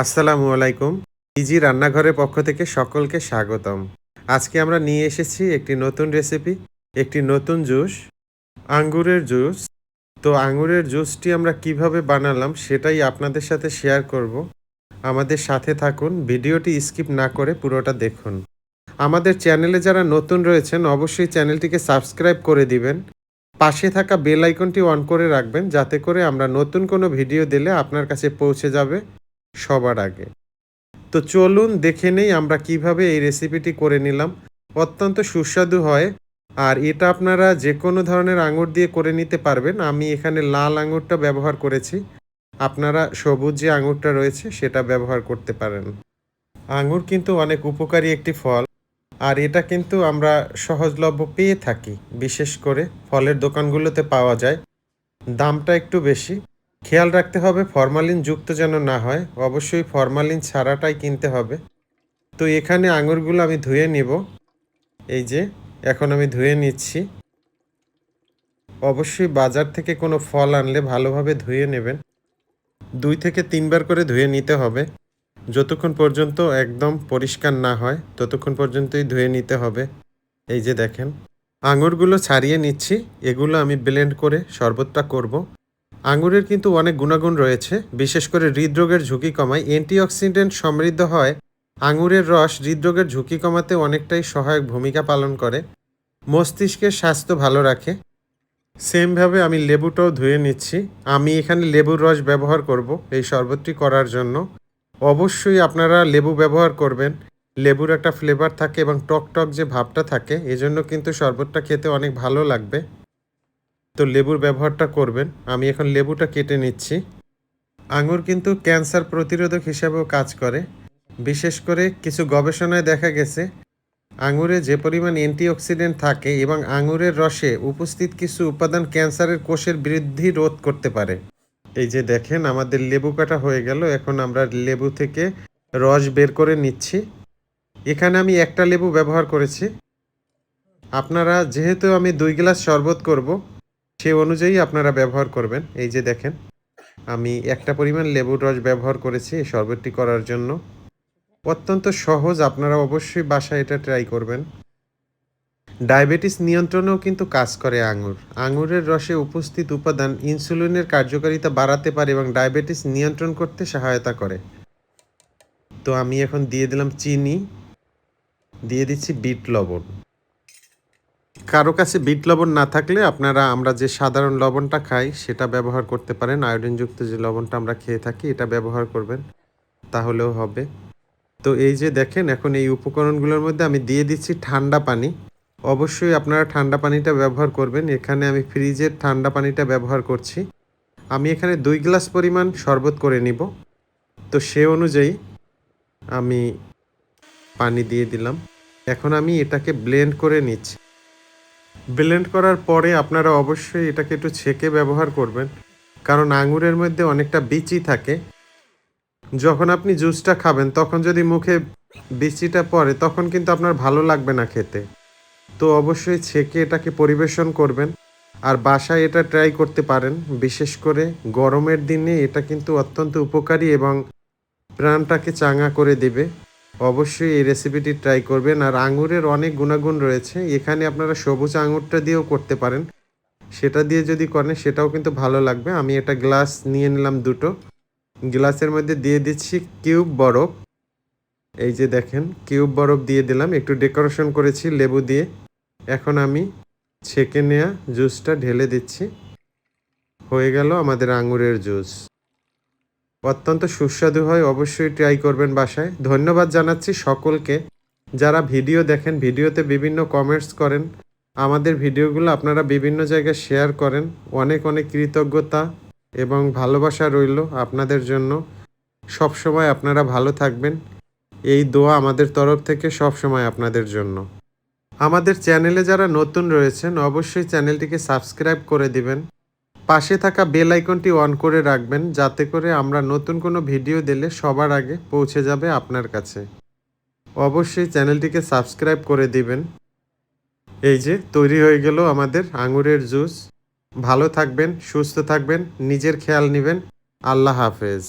আসসালামু আলাইকুম। ইজি রান্নাঘরের পক্ষ থেকে সকলকে স্বাগতম। আজকে আমরা নিয়ে এসেছি একটি নতুন রেসিপি, একটি নতুন জুস, আঙ্গুরের জুস। তো আঙ্গুরের জুসটি আমরা কিভাবে বানালাম সেটাই আপনাদের সাথে শেয়ার করব। আমাদের সাথে থাকুন, ভিডিওটি স্কিপ না করে পুরোটা দেখুন। আমাদের চ্যানেলে যারা নতুন রয়েছেন অবশ্যই চ্যানেলটিকে সাবস্ক্রাইব করে দিবেন। পাশে থাকা বেল আইকনটি অন করে রাখবেন যাতে করে আমরা নতুন কোনো ভিডিও দিলে আপনার কাছে পৌঁছে যাবে সবার আগে। তো চলুন দেখে নেই আমরা কিভাবে এই রেসিপিটি করে নিলাম। অত্যন্ত সুস্বাদু হয়। আর এটা আপনারা যে কোনো ধরনের আঙুর দিয়ে করে নিতে পারবেন। আমি এখানে লাল আঙুরটা ব্যবহার করেছি। আপনারা সবুজ যে আঙুরটা রয়েছে সেটা ব্যবহার করতে পারেন। আঙুর কিন্তু অনেক উপকারী একটি ফল। আর এটা কিন্তু আমরা সহজলভ্য পেয়ে থাকি। বিশেষ করে ফলের দোকানগুলোতে পাওয়া যায়। দামটা একটু বেশি। খেয়াল রাখতে হবে ফরমালিন যুক্ত যেন না হয়। অবশ্যই ফরমালিন ছাড়াটাই কিনতে হবে। তো এখানে আঙুরগুলো আমি ধুয়ে নিব। এই যে এখন আমি ধুয়ে নিচ্ছি। অবশ্যই বাজার থেকে কোনো ফল আনলে ভালোভাবে ধুয়ে নেবেন। 2 থেকে 3 বার করে ধুয়ে নিতে হবে। যতক্ষণ পর্যন্ত একদম পরিষ্কার না হয় ততক্ষণ পর্যন্তই ধুয়ে নিতে হবে। এই যে দেখেন আঙুরগুলো ছাড়িয়ে নিচ্ছি। এগুলো আমি ব্লেন্ড করে শরবতটা করব। আঙুরের কিন্তু অনেক গুণাগুণ রয়েছে। বিশেষ করে হৃদরোগের ঝুঁকি কমায়, অ্যান্টিঅক্সিডেন্ট সমৃদ্ধ হয়। আঙুরের রস হৃদরোগের ঝুঁকি কমাতে অনেকটাই সহায়ক ভূমিকা পালন করে। মস্তিষ্কের স্বাস্থ্য ভালো রাখে। সেমভাবে আমি লেবুটাও ধুয়ে নিচ্ছি। আমি এখানে লেবুর রস ব্যবহার করব এই শরবতটি করার জন্য। অবশ্যই আপনারা লেবু ব্যবহার করবেন। লেবুর একটা ফ্লেভার থাকে এবং টক টক যে ভাবটা থাকে, এজন্য কিন্তু শরবতটা খেতে অনেক ভালো লাগবে। তো লেবুর ব্যবহারটা করবেন। আমি এখন লেবুটা কেটে নিচ্ছি। আঙুর কিন্তু ক্যান্সার প্রতিরোধক হিসাবেও কাজ করে। বিশেষ করে কিছু গবেষণায় দেখা গেছে আঙুরে যে পরিমাণ অ্যান্টিঅক্সিডেন্ট থাকে এবং আঙুরের রসে উপস্থিত কিছু উপাদান ক্যান্সারের কোষের বৃদ্ধি রোধ করতে পারে। এই যে দেখেন আমাদের লেবু কাটা হয়ে গেল। এখন আমরা লেবু থেকে রস বের করে নিচ্ছি। এখানে আমি একটা লেবু ব্যবহার করেছি। আপনারা যেহেতু আমি 2 গ্লাস শরবত করব, সে অনুযায়ী আপনারা ব্যবহার করবেন। এই যে দেখেন আমি একটা পরিমাণ লেবুর রস ব্যবহার করেছি এই শরবতটি করার জন্য। অত্যন্ত সহজ, আপনারা অবশ্যই বাসায় এটা ট্রাই করবেন। ডায়াবেটিস নিয়ন্ত্রণেও কিন্তু কাজ করে আঙুর। আঙুরের রসে উপস্থিত উপাদান ইনসুলিনের কার্যকারিতা বাড়াতে পারে এবং ডায়াবেটিস নিয়ন্ত্রণ করতে সহায়তা করে। তো আমি এখন দিয়ে দিলাম চিনি, দিয়ে দিচ্ছি বিট লবণ। কারো কাছে বিট লবণ না থাকলে আপনারা আমরা যে সাধারণ লবণটা খাই সেটা ব্যবহার করতে পারেন। আয়োডিনযুক্ত যে লবণটা আমরা খেয়ে থাকি এটা ব্যবহার করবেন, তাহলেও হবে। তো এই যে দেখেন এখন এই উপকরণগুলোর মধ্যে আমি দিয়ে দিচ্ছি ঠান্ডা পানি। অবশ্যই আপনারা ঠান্ডা পানিটা ব্যবহার করবেন। এখানে আমি ফ্রিজের ঠান্ডা পানিটা ব্যবহার করছি। আমি এখানে 2 গ্লাস পরিমাণ শরবত করে নিব। তো সে অনুযায়ী আমি পানি দিয়ে দিলাম। এখন আমি এটাকে ব্লেন্ড করে নিচ্ছি। ব্লেন্ড করার পরে আপনারা অবশ্যই এটাকে একটু ছেঁকে ব্যবহার করবেন, কারণ আঙুরের মধ্যে অনেকটা বিচি থাকে। যখন আপনি জুসটা খাবেন তখন যদি মুখে বিচিটা পড়ে তখন কিন্তু আপনার ভালো লাগবে না খেতে। তো অবশ্যই ছেঁকে এটাকে পরিবেশন করবেন। আর বাসায় এটা ট্রাই করতে পারেন। বিশেষ করে গরমের দিনে এটা কিন্তু অত্যন্ত উপকারী এবং প্রাণটাকে চাঙ্গা করে দেবে। অবশ্যই এই রেসিপিটি ট্রাই করবেন। আর আঙুরের অনেক গুণাগুণ রয়েছে। এখানে আপনারা সবুজ আঙুরটা দিয়েও করতে পারেন। সেটা দিয়ে যদি করেন সেটাও কিন্তু ভালো লাগবে। আমি এটা গ্লাস নিয়ে নিলাম 2টো। গ্লাসের মধ্যে দিয়ে দিচ্ছি কিউব বরফ। এই যে দেখেন কিউব বরফ দিয়ে দিলাম। একটু ডেকোরেশন করেছি লেবু দিয়ে। এখন আমি ছেঁকে নেওয়া জুসটা ঢেলে দিচ্ছি। হয়ে গেল আমাদের আঙুরের জুস। অত্যন্ত সুস্বাদু হয়। অবশ্যই ট্রাই করবেন বাসায়। ধন্যবাদ জানাচ্ছি সকলকে যারা ভিডিও দেখেন, ভিডিওতে বিভিন্ন কমেন্টস করেন, আমাদের ভিডিওগুলো আপনারা বিভিন্ন জায়গায় শেয়ার করেন। অনেক অনেক কৃতজ্ঞতা এবং ভালোবাসা রইল আপনাদের জন্য। সবসময় আপনারা ভালো থাকবেন, এই দোয়া আমাদের তরফ থেকে সবসময় আপনাদের জন্য। আমাদের চ্যানেলে যারা নতুন রয়েছেন অবশ্যই চ্যানেলটিকে সাবস্ক্রাইব করে দিবেন। পাশে থাকা বেল আইকনটি অন করে রাখবেন যাতে করে আমরা নতুন কোনো ভিডিও দিলে সবার আগে পৌঁছে যাবে আপনার কাছে। অবশ্যই চ্যানেলটিকে সাবস্ক্রাইব করে দিবেন। এই যে তৈরি হয়ে গেল আমাদের আঙুরের জুস। ভালো থাকবেন, সুস্থ থাকবেন, নিজের খেয়াল নেবেন। আল্লাহ হাফেজ।